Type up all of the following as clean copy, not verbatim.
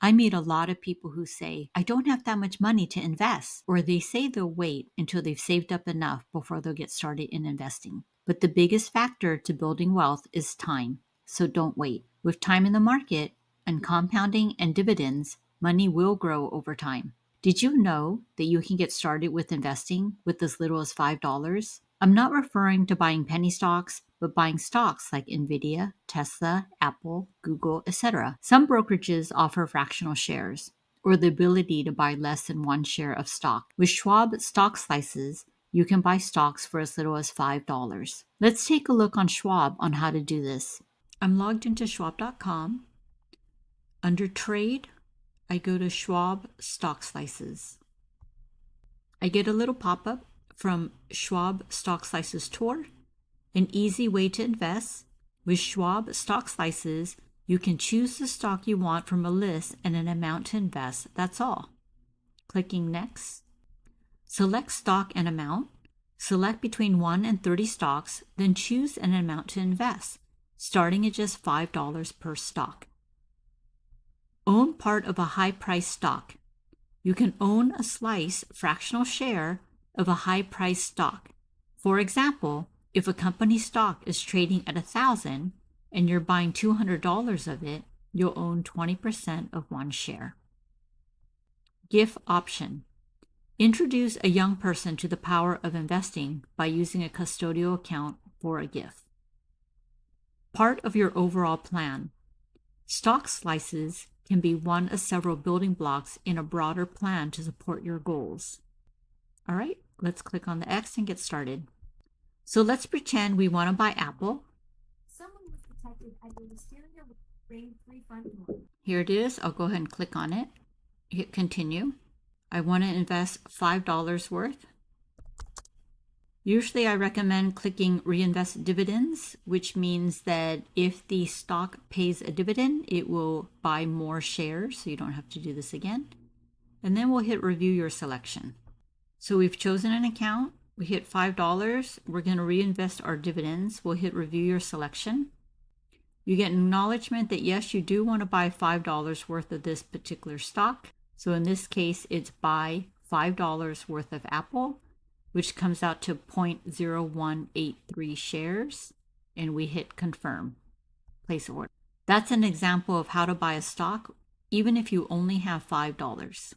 I meet a lot of people who say, I don't have that much money to invest, or they say they'll wait until they've saved up enough before they'll get started in investing. But the biggest factor to building wealth is time, so don't wait. With time in the market and compounding and dividends, money will grow over time. Did you know that you can get started with investing with as little as $5? I'm not referring to buying penny stocks, but buying stocks like Nvidia, Tesla, Apple, Google, etc. Some brokerages offer fractional shares, or the ability to buy less than one share of stock. With Schwab Stock Slices, you can buy stocks for as little as $5. Let's take a look on Schwab on how to do this. I'm logged into Schwab.com. Under Trade, I go to Schwab Stock Slices. I get a little pop-up from Schwab Stock Slices Tour, an easy way to invest. With Schwab Stock Slices, you can choose the stock you want from a list and an amount to invest. That's all. Clicking Next. Select stock and amount. Select between 1 and 30 stocks, then choose an amount to invest, starting at just $5 per stock. Own part of a high-priced stock. You can own a slice fractional share of a high-priced stock. For example, if a company stock is trading at $1,000 and you're buying $200 of it, you'll own 20% of one share. Gift option. Introduce a young person to the power of investing by using a custodial account for a gift. Part of your overall plan. Stock slices can be one of several building blocks in a broader plan to support your goals. All right, let's click on the X and get started. So let's pretend we want to buy Apple. Someone was detected at your Wisteria with rain 3 front door. Here it is. I'll go ahead and click on it. Hit continue. I want to invest $5 worth. Usually I recommend clicking reinvest dividends, which means that if the stock pays a dividend, it will buy more shares, so you don't have to do this again. And then we'll hit review your selection. So we've chosen an account. We hit $5. We're going to reinvest our dividends. We'll hit review your selection. You get acknowledgement that yes, you do want to buy $5 worth of this particular stock. So in this case, it's buy $5 worth of Apple, which comes out to 0.0183 shares, and we hit confirm, place order. That's an example of how to buy a stock, even if you only have $5.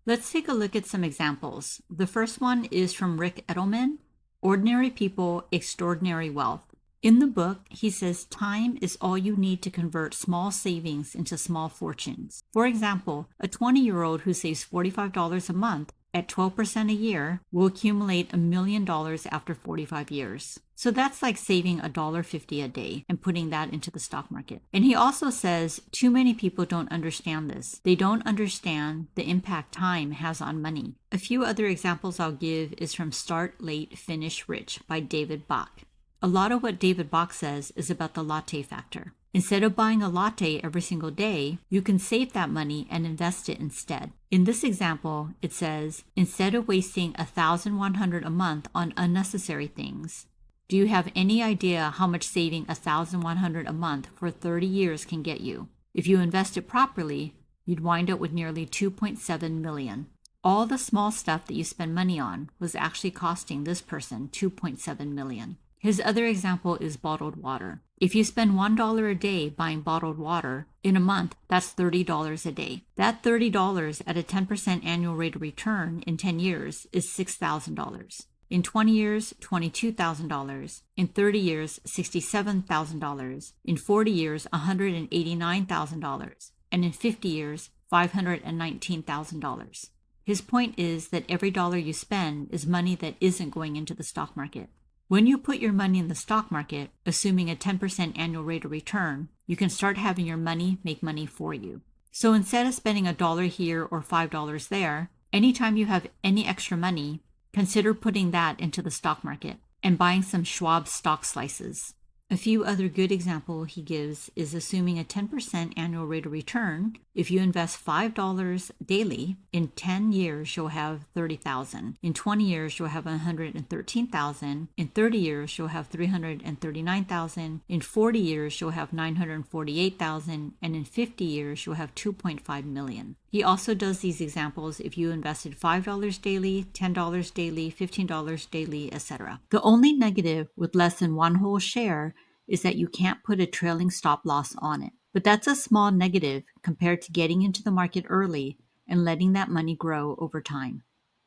Let's take a look at some examples. The first one is from Rick Edelman, Ordinary People, Extraordinary Wealth. In the book, he says time is all you need to convert small savings into small fortunes. For example, a 20-year-old who saves $45 a month at 12% a year will accumulate $1 million after 45 years. So that's like saving $1.50 a day and putting that into the stock market. And he also says too many people don't understand this. They don't understand the impact time has on money. A few other examples I'll give is from Start Late, Finish Rich by David Bach. A lot of what David Bach says is about the latte factor. Instead of buying a latte every single day, you can save that money and invest it instead. In this example, it says, instead of wasting $1,100 a month on unnecessary things, do you have any idea how much saving $1,100 a month for 30 years can get you? If you invest it properly, you'd wind up with nearly $2.7 million. All the small stuff that you spend money on was actually costing this person $2.7 million. His other example is bottled water. If you spend $1 a day buying bottled water, in a month, that's $30 a day. That $30 at a 10% annual rate of return in 10 years is $6,000. In 20 years, $22,000. In 30 years, $67,000. In 40 years, $189,000. And in 50 years, $519,000. His point is that every dollar you spend is money that isn't going into the stock market. When you put your money in the stock market, assuming a 10% annual rate of return, you can start having your money make money for you. So instead of spending $1 here or $5 there, anytime you have any extra money, consider putting that into the stock market and buying some Schwab Stock Slices. A few other good examples he gives is assuming a 10% annual rate of return, If you invest $5 daily, in 10 years you'll have 30,000. In 20 years you'll have 113,000. In 30 years you'll have 339,000. In 40 years you'll have 948,000, and in 50 years you'll have 2.5 million. He also does these examples if you invested $5 daily, $10 daily, $15 daily, etc. The only negative with less than one whole share is that you can't put a trailing stop loss on it. But that's a small negative compared to getting into the market early and letting that money grow over time.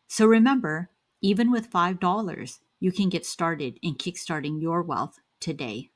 So remember, even with $5, you can get started in kickstarting your wealth today.